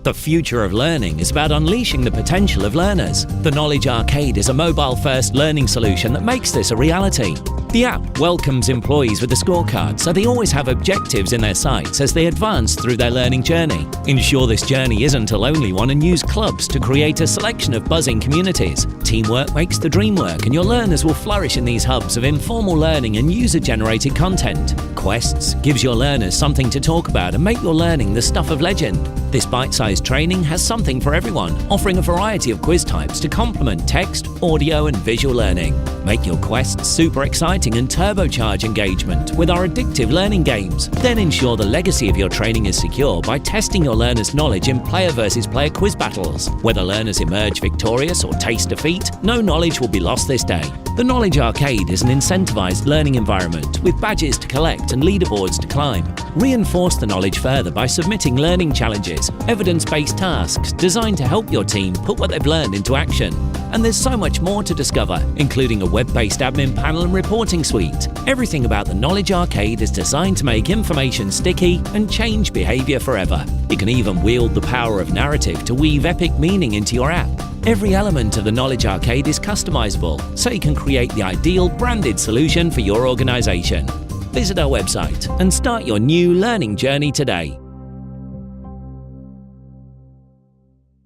The future of learning is about unleashing the potential of learners. The Knowledge Arcade is a mobile-first learning solution that makes this a reality. The app welcomes employees with a scorecard so they always have objectives in their sights as they advance through their learning journey. Ensure this journey isn't a lonely one and use clubs to create a selection of buzzing communities. Teamwork makes the dream work, and your learners will flourish in these hubs of informal learning and user-generated content. Quests gives your learners something to talk about and make your learning the stuff of legend. This bite-sized training has something for everyone, offering a variety of quiz types to complement text, audio and visual learning. Make your quests super exciting and turbocharge engagement with our addictive learning games. Then ensure the legacy of your training is secure by testing your learners' knowledge in player versus player quiz battles. Whether learners emerge victorious or taste defeat, no knowledge will be lost this day. The Knowledge Arcade is an incentivized learning environment with badges to collect and leaderboards to climb. Reinforce the knowledge further by submitting learning challenges, evidence-based tasks designed to help your team put what they've learned into action. And there's so much more to discover, including a web-based admin panel and reporting suite. Everything about the Knowledge Arcade is designed to make information sticky and change behavior forever. You can even wield the power of narrative to weave epic meaning into your app. Every element of the Knowledge Arcade is customizable, so you can create the ideal branded solution for your organization. Visit our website and start your new learning journey today.